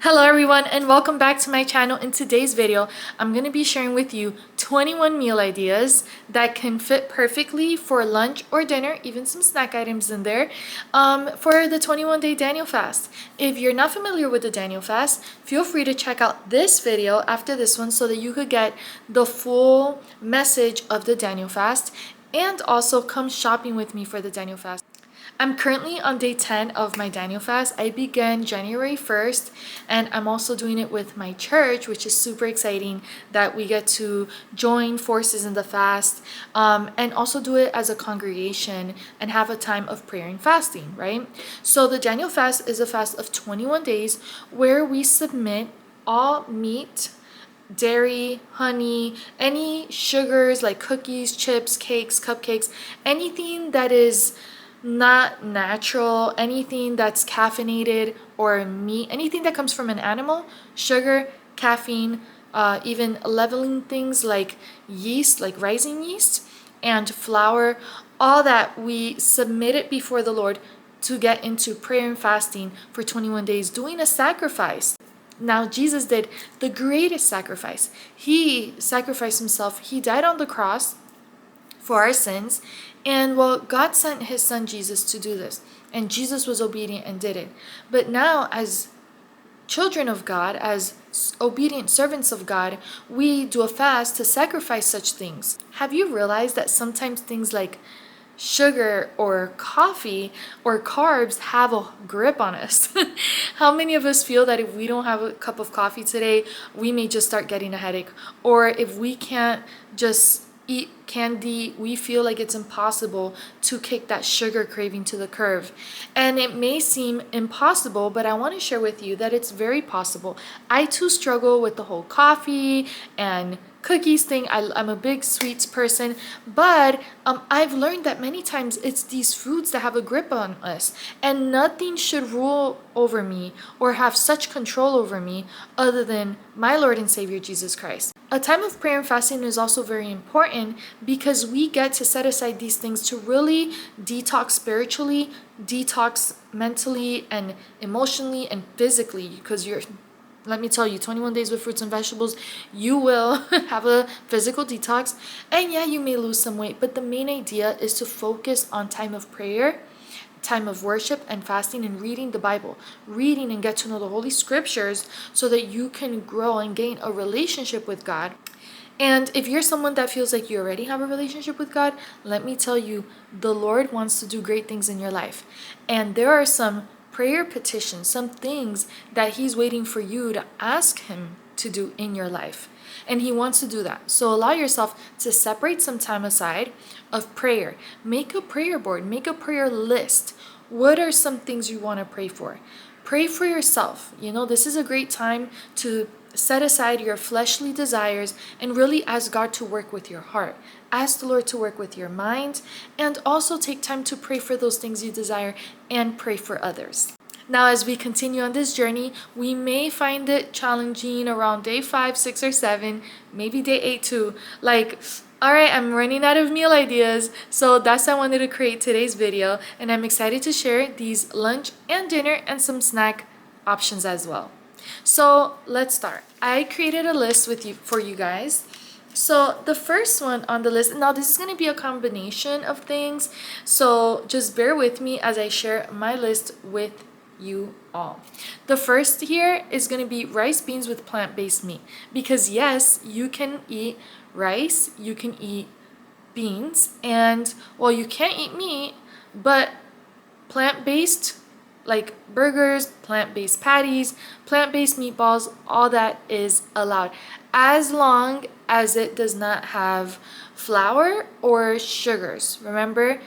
Hello everyone and welcome back to my channel. In today's video, I'm going to be sharing with you 21 meal ideas that can fit perfectly for lunch or dinner, even some snack items in there, for the 21-day Daniel fast. If you're not familiar with the Daniel fast, feel free to check out this video after this one so that you could get the full message of the Daniel fast and also come shopping with me for the Daniel fast. I'm currently on day 10 of my Daniel fast. I began January 1st and I'm also doing it with my church, which is super exciting that we get to join forces in the fast and also do it as a congregation and have a time of prayer and fasting, right? So the Daniel fast is a fast of 21 days where we submit all meat, dairy, honey, any sugars like cookies, chips, cakes, cupcakes, anything that is not natural, anything that's caffeinated or meat, anything that comes from an animal, sugar, caffeine, even leavening things like yeast, like rising yeast and flour, all that we submit it before the Lord to get into prayer and fasting for 21 days, doing a sacrifice. Now, Jesus did the greatest sacrifice. He sacrificed himself. He died on the cross for our sins. And well, God sent his son Jesus to do this. And Jesus was obedient and did it. But now, as children of God, as obedient servants of God, we do a fast to sacrifice such things. Have you realized that sometimes things like sugar or coffee or carbs have a grip on us? How many of us feel that if we don't have a cup of coffee today, we may just start getting a headache? Or if we can't just eat candy, we feel like it's impossible to kick that sugar craving to the curb. And it may seem impossible, but I want to share with you that it's very possible. I too struggle with the whole coffee and cookies thing. I'm a big sweets person, but I've learned that many times it's these foods that have a grip on us, and nothing should rule over me or have such control over me other than my Lord and Savior Jesus Christ. A time of prayer and fasting is also very important because we get to set aside these things to really detox spiritually, detox mentally and emotionally and physically, because let me tell you, 21 days with fruits and vegetables, you will have a physical detox. And yeah, you may lose some weight, but the main idea is to focus on time of prayer, time of worship and fasting, and reading the Bible, reading and get to know the Holy Scriptures so that you can grow and gain a relationship with God. And if you're someone that feels like you already have a relationship with God, let me tell you, the Lord wants to do great things in your life. And there are some prayer petitions, some things that he's waiting for you to ask him to do in your life. And he wants to do that. So allow yourself to separate some time aside of prayer. Make a prayer board, make a prayer list. What are some things you want to pray for? Pray for yourself. You know, this is a great time to set aside your fleshly desires and really ask God to work with your heart. Ask the Lord to work with your mind, and also take time to pray for those things you desire and pray for others. Now, as we continue on this journey, we may find it challenging around day 5, 6, or 7, maybe day 8 too. Like, all right, I'm running out of meal ideas, so that's why I wanted to create today's video, and I'm excited to share these lunch and dinner and some snack options as well. So let's start. I created a list for you guys. So the first one on the list, now this is going to be a combination of things, so just bear with me as I share my list with you all. The first here is going to be rice beans with plant-based meat, because yes, you can eat rice, you can eat beans, and well, you can't eat meat, but plant-based like burgers, plant-based patties, plant-based meatballs, all that is allowed, as long as it does not have flour or sugars. Remember,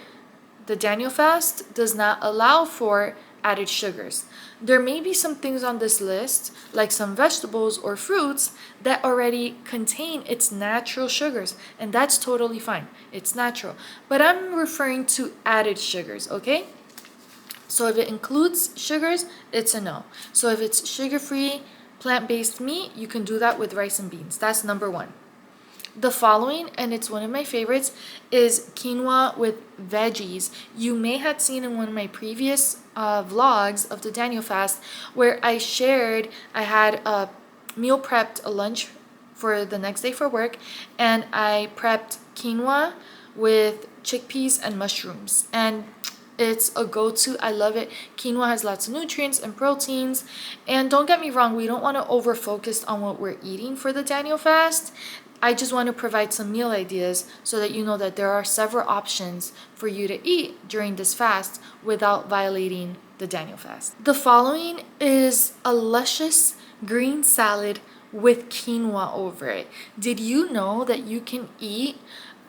the Daniel fast does not allow for added sugars. There may be some things on this list, like some vegetables or fruits, that already contain its natural sugars, and that's totally fine. It's natural. But I'm referring to added sugars, okay? So if it includes sugars, it's a no. So if it's sugar-free, plant-based meat, you can do that with rice and beans. That's number one. The following, and it's one of my favorites, is quinoa with veggies. You may have seen in one of my previous vlogs of the Daniel fast where I shared I had a meal prepped a lunch for the next day for work, and I prepped quinoa with chickpeas and mushrooms, and it's a go-to. I love it. Quinoa has lots of nutrients and proteins, and don't get me wrong, we don't want to over focus on what we're eating for the Daniel fast. I just want to provide some meal ideas so that you know that there are several options for you to eat during this fast without violating the Daniel fast. The following is a luscious green salad with quinoa over it. Did you know that you can eat,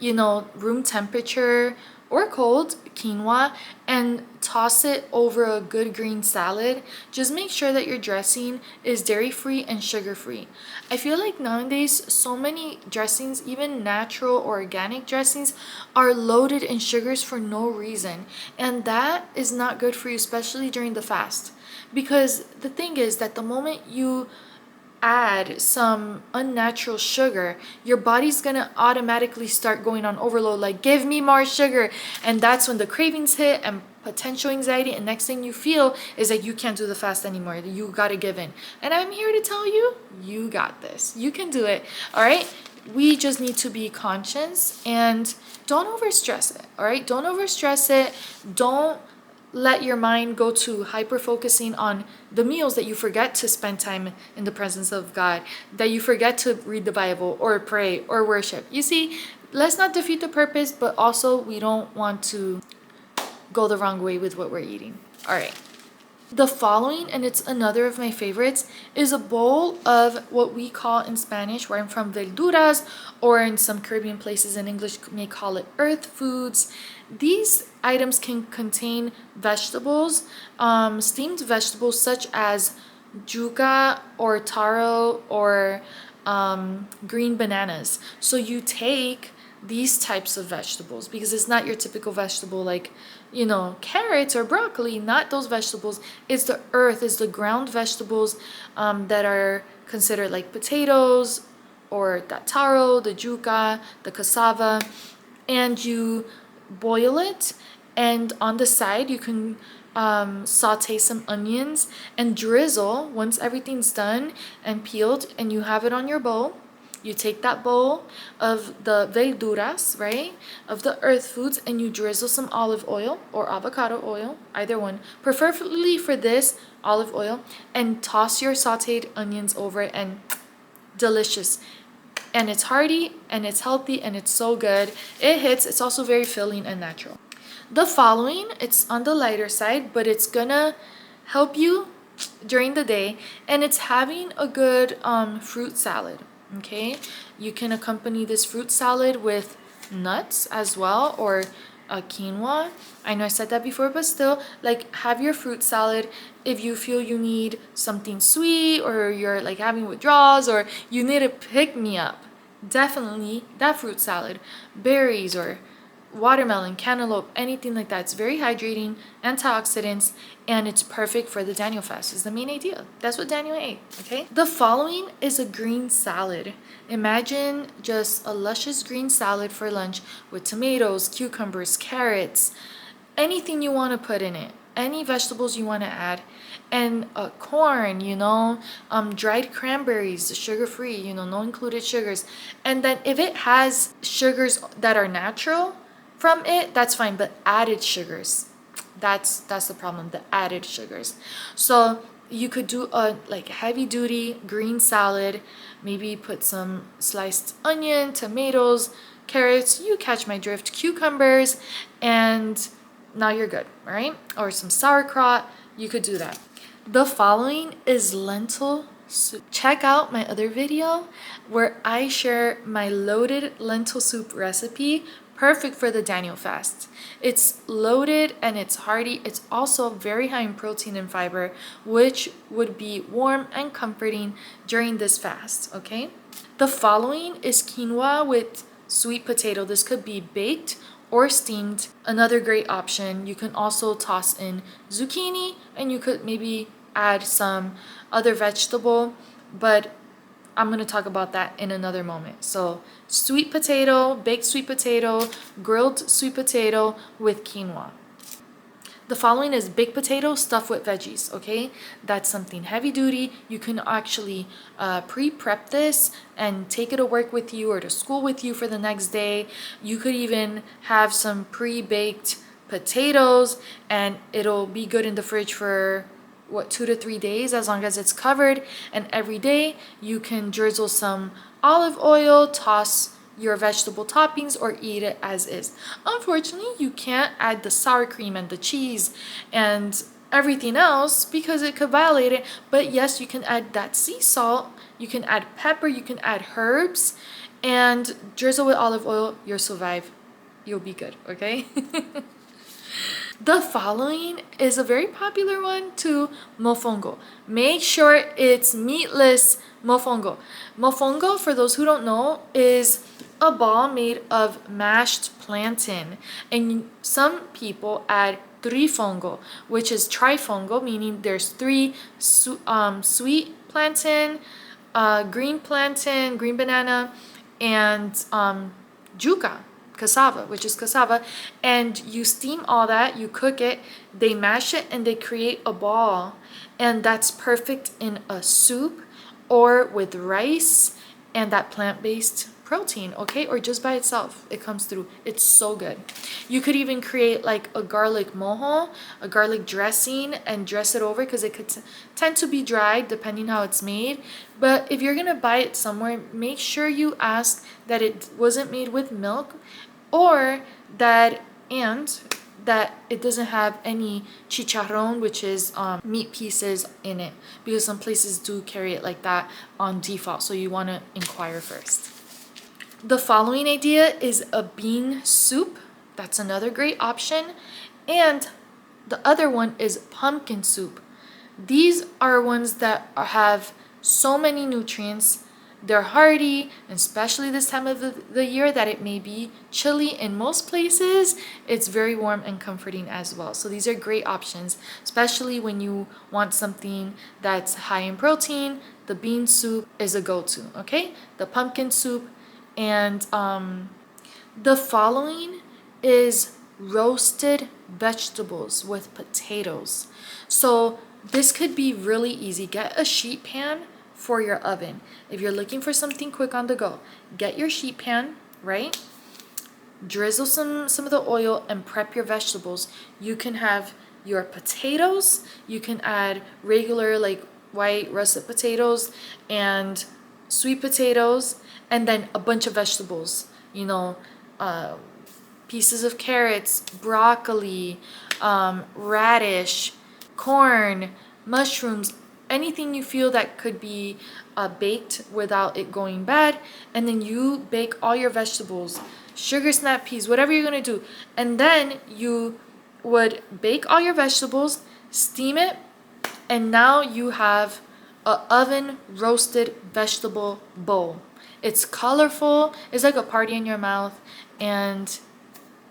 room temperature or cold quinoa and toss it over a good green salad? Just make sure that your dressing is dairy-free and sugar-free. I feel like nowadays so many dressings, even natural or organic dressings, are loaded in sugars for no reason, and that is not good for you, especially during the fast. Because the thing is that the moment you add some unnatural sugar, your body's gonna automatically start going on overload, like, give me more sugar. And that's when the cravings hit and potential anxiety, and next thing you feel is that you can't do the fast anymore. You gotta give in. And I'm here to tell you, you got this. You can do it. All right. We just need to be conscious and don't overstress it. All right. Don't overstress it. Don't let your mind go to hyper focusing on the meals that you forget to spend time in the presence of God, that you forget to read the Bible or pray or worship. You see, let's not defeat the purpose, but also we don't want to go the wrong way with what we're eating. All right. The following, and it's another of my favorites, is a bowl of what we call in Spanish, where I'm from, verduras, or in some Caribbean places in English may call it earth foods. These items can contain vegetables, steamed vegetables such as yuca or taro or green bananas. So you take these types of vegetables, because it's not your typical vegetable like, carrots or broccoli, not those vegetables. It's the earth, it's the ground vegetables that are considered like potatoes or that taro, the yuca, the cassava, and you boil it, and on the side you can saute some onions and drizzle. Once everything's done and peeled and you have it on your bowl, you take that bowl of the verduras, right, of the earth foods, and you drizzle some olive oil or avocado oil, either one, preferably for this, olive oil, and toss your sauteed onions over it, and delicious. And it's hearty and it's healthy and it's so good. It hits. It's also very filling and natural. The following, it's on the lighter side, but it's gonna help you during the day, and it's having a good fruit salad. Okay, you can accompany this fruit salad with nuts as well, or quinoa. I know I said that before, but still, like, have your fruit salad. If you feel you need something sweet, or you're like having withdrawals, or you need a pick-me-up, definitely that fruit salad, berries or watermelon, cantaloupe, anything like that. It's very hydrating, antioxidants, and it's perfect for the Daniel fast. Is the main idea. That's what Daniel ate, okay? The following is a green salad. Imagine just a luscious green salad for lunch with tomatoes, cucumbers, carrots, anything you want to put in it, any vegetables you want to add, and corn, dried cranberries, sugar-free, no included sugars. And then if it has sugars that are natural from it, that's fine, but added sugars, that's the problem, the added sugars. So you could do a like heavy duty green salad, maybe put some sliced onion, tomatoes, carrots, you catch my drift, cucumbers, and now you're good, all right? Or some sauerkraut, you could do that. The following is lentil soup. Check out my other video where I share my loaded lentil soup recipe, perfect for the Daniel fast. It's loaded and it's hearty. It's also very high in protein and fiber, which would be warm and comforting during this fast, okay? The following is quinoa with sweet potato. This could be baked or steamed. Another great option. You can also toss in zucchini, and you could maybe add some other vegetable, but I'm going to talk about that in another moment. So sweet potato, baked sweet potato, grilled sweet potato with quinoa. The following is baked potato stuffed with veggies, okay? That's something heavy duty. You can actually pre-prep this and take it to work with you or to school with you for the next day. You could even have some pre-baked potatoes and it'll be good in the fridge for what, 2 to 3 days, as long as it's covered. And every day you can drizzle some olive oil, toss your vegetable toppings, or eat it as is. Unfortunately, you can't add the sour cream and the cheese and everything else because it could violate it. But yes, you can add that sea salt, you can add pepper, you can add herbs, and drizzle with olive oil. You'll survive. You'll be good, okay? The following is a very popular one too, mofongo. Make sure it's meatless mofongo. Mofongo, for those who don't know, is a ball made of mashed plantain. And some people add trifongo, which is trifongo, meaning there's three sweet plantain, green plantain, green banana, and yuca, cassava, which is cassava, and you steam all that, you cook it, they mash it, and they create a ball, and that's perfect in a soup or with rice and that plant-based protein, okay? Or just by itself, it comes through. It's so good. You could even create like a garlic mojo, a garlic dressing, and dress it over because it could tend to be dry depending how it's made. But if you're gonna buy it somewhere, make sure you ask that it wasn't made with milk, or that it doesn't have any chicharron, which is meat pieces in it, because some places do carry it like that on default, so you want to inquire first. The following idea is a bean soup. That's another great option. And the other one is pumpkin soup. These are ones that have so many nutrients. They're hearty, and especially this time of the year that it may be chilly in most places, it's very warm and comforting as well. So these are great options, especially when you want something that's high in protein. The bean soup is a go-to, okay? The pumpkin soup. And the following is roasted vegetables with potatoes. So this could be really easy. Get a sheet pan for your oven. If you're looking for something quick on the go, get your sheet pan, right? Drizzle some of the oil and prep your vegetables. You can have your potatoes, you can add regular like white russet potatoes and sweet potatoes, and then a bunch of vegetables, you know, pieces of carrots, broccoli, radish, corn, mushrooms, anything you feel that could be baked without it going bad. And then you bake all your vegetables, sugar snap peas, whatever you're gonna do, and then you would bake all your vegetables, steam it, and now you have a oven roasted vegetable bowl. It's colorful, it's like a party in your mouth, and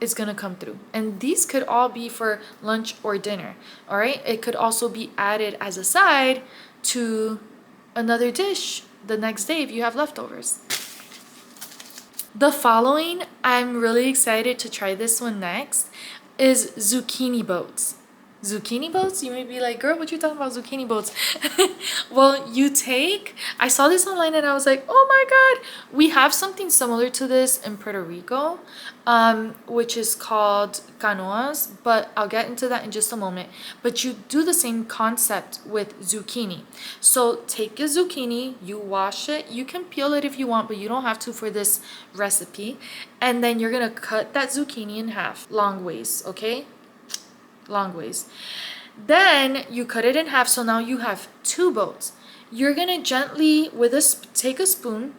it's gonna come through. And these could all be for lunch or dinner, all right? It could also be added as a side to another dish the next day if you have leftovers. The following, I'm really excited to try this one next, is zucchini boats. Zucchini boats? You may be like, girl, what you talking about zucchini boats? Well, I saw this online and I was like, oh my God. We have something similar to this in Puerto Rico, which is called canoas, but I'll get into that in just a moment. But you do the same concept with zucchini. So take your zucchini, you wash it, you can peel it if you want, but you don't have to for this recipe. And then you're gonna cut that zucchini in half, long ways, okay? Long ways. Then you cut it in half, so now you have two boats. You're gonna gently, take a spoon,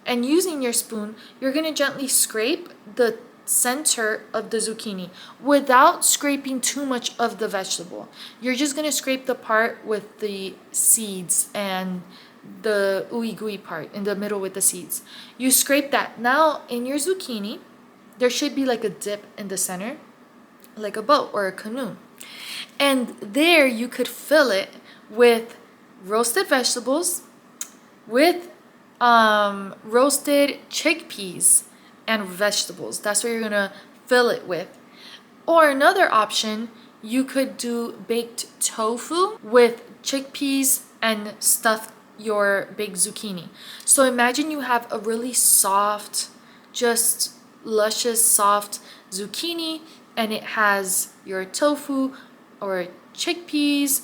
and using your spoon, you're gonna gently scrape the center of the zucchini without scraping too much of the vegetable. You're just gonna scrape the part with the seeds and the ooey gooey part in the middle with the seeds. You scrape that. Now in your zucchini, there should be like a dip in the center, like a boat or a canoe. And there you could fill it with roasted vegetables, with roasted chickpeas and vegetables. That's what you're gonna fill it with. Or another option, you could do baked tofu with chickpeas and stuff your baked zucchini. So imagine you have a really soft, just luscious, soft zucchini, and it has your tofu or chickpeas,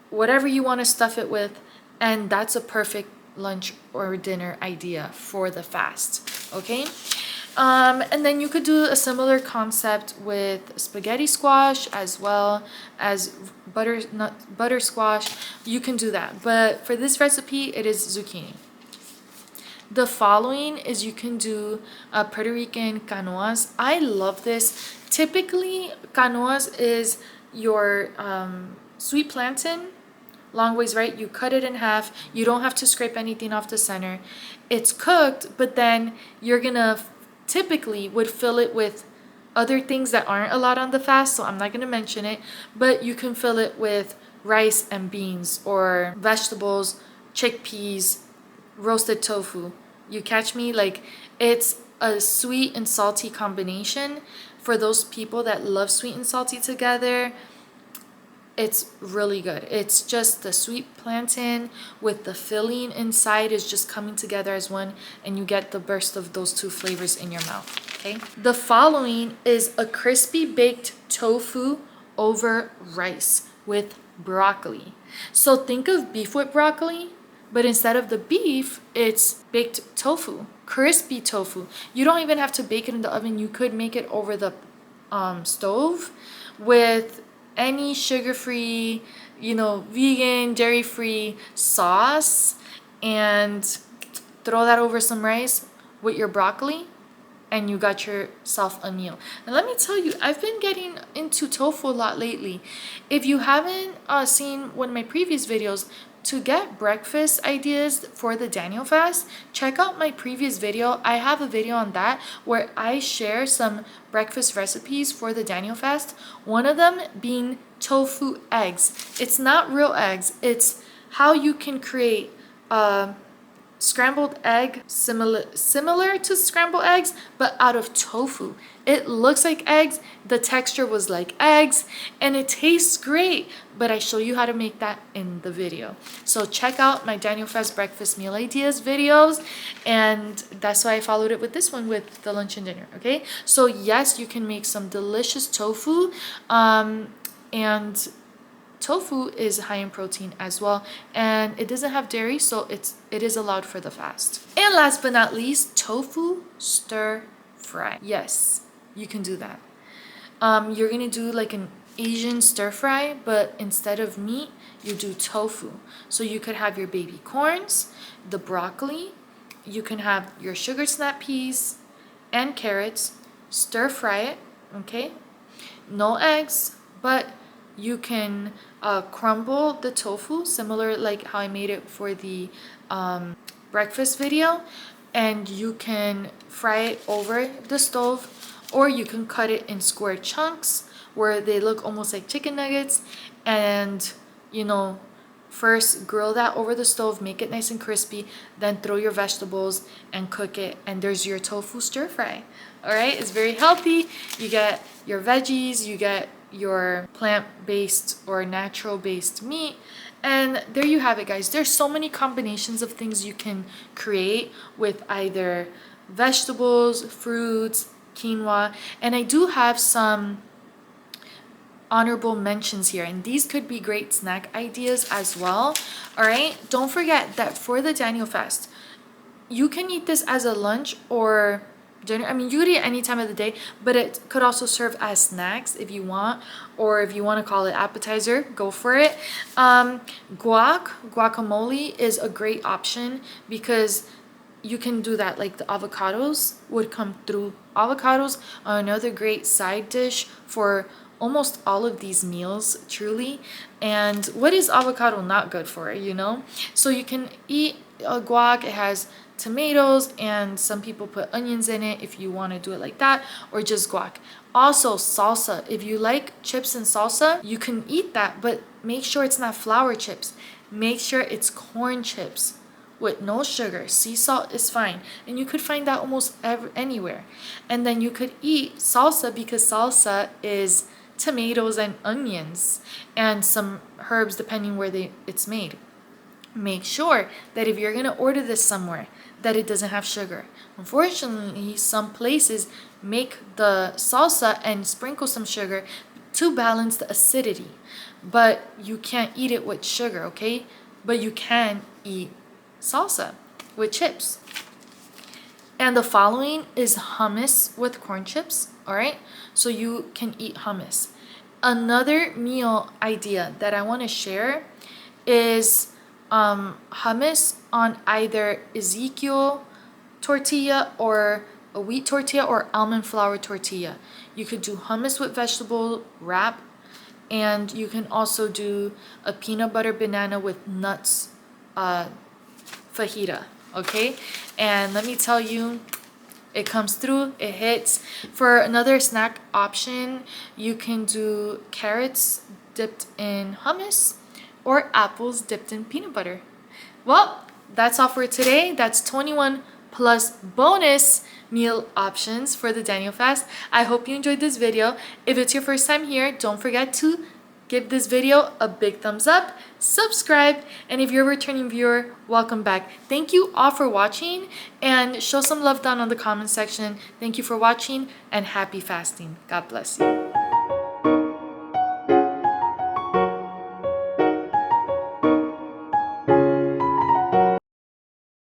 whatever you want to stuff it with, and that's a perfect lunch or dinner idea for the fast. Okay. And then you could do a similar concept with spaghetti squash as well as butter squash. You can do that, but for this recipe it is zucchini. The following is you can do Puerto Rican quinoas. I love this. Typically quinoas is your sweet plantain, long ways, right? You cut it in half. You don't have to scrape anything off the center. It's cooked, but then you're gonna typically would fill it with other things that aren't allowed on the fast, so I'm not going to mention it, but you can fill it with rice and beans or vegetables, chickpeas, roasted tofu. You catch me? Like, it's a sweet and salty combination for those people that love sweet and salty together. It's really good. It's just the sweet plantain with the filling inside is just coming together as one, and you get the burst of those two flavors in your mouth. Okay. The following is a crispy baked tofu over rice with broccoli. So think of beef with broccoli, but instead of the beef, it's baked tofu, crispy tofu. You don't even have to bake it in the oven. You could make it over the stove with any sugar-free, vegan, dairy-free sauce, and throw that over some rice with your broccoli, and you got yourself a meal. And let me tell you, I've been getting into tofu a lot lately. If you haven't seen one of my previous videos, to get breakfast ideas for the Daniel fast, check out my previous video. I have a video on that where I share some breakfast recipes for the Daniel fast. One of them being tofu eggs. It's not real eggs. It's how you can create scrambled egg similar to scrambled eggs, but out of tofu. It looks like eggs, the texture was like eggs, and it tastes great, but I show you how to make that in the video. So check out my Daniel Fast breakfast meal ideas videos, and that's why I followed it with this one with the lunch and dinner. Okay, so yes, you can make some delicious tofu, and tofu is high in protein as well, and it doesn't have dairy, so it is allowed for the fast. And last but not least, tofu stir fry. Yes, you can do that. You're gonna do like an Asian stir fry, but instead of meat, you do tofu. So you could have your baby corns, the broccoli, you can have your sugar snap peas and carrots, stir fry it, okay? No eggs, but you can crumble the tofu, similar like how I made it for the breakfast video, and you can fry it over the stove, or you can cut it in square chunks where they look almost like chicken nuggets, and first grill that over the stove, make it nice and crispy, then throw your vegetables and cook it, and there's your tofu stir fry. All right, it's very healthy. You get your veggies, you get your plant-based or natural-based meat, and there you have it, guys. There's so many combinations of things you can create with either vegetables, fruits, quinoa, and I do have some honorable mentions here, and these could be great snack ideas as well. All right, don't forget that for the Daniel fast, you can eat this as a lunch or dinner. I mean, you could eat any time of the day, but it could also serve as snacks if you want, or if you want to call it appetizer, go for it. Guacamole is a great option because you can do that. Like the avocados would come through. Avocados are another great side dish for almost all of these meals, truly. And what is avocado not good for, So you can eat a guac. It has tomatoes, and some people put onions in it if you want to do it like that, or just guac. Also salsa. If you like chips and salsa, you can eat that, but make sure it's not flour chips. Make sure it's corn chips with no sugar. Sea salt is fine, and you could find that almost anywhere. And then you could eat salsa, because salsa is tomatoes and onions and some herbs depending where it's made. Make sure that if you're going to order this somewhere, that it doesn't have sugar. Unfortunately, some places make the salsa and sprinkle some sugar to balance the acidity, but you can't eat it with sugar, okay? But you can eat salsa with chips. And the following is hummus with corn chips, all right? So you can eat hummus. Another meal idea that I want to share is hummus on either Ezekiel tortilla or a wheat tortilla or almond flour tortilla. You could do hummus with vegetable wrap, and you can also do a peanut butter banana with nuts fajita, okay? And let me tell you, it comes through, it hits. For another snack option, you can do carrots dipped in hummus or apples dipped in peanut butter. Well, that's all for today. That's 21 plus bonus meal options for the Daniel fast. I hope you enjoyed this video. If it's your first time here, don't forget to give this video a big thumbs up, subscribe, and if you're a returning viewer, welcome back. Thank you all for watching, and show some love down on the comment section. Thank you for watching, and happy fasting. God bless you.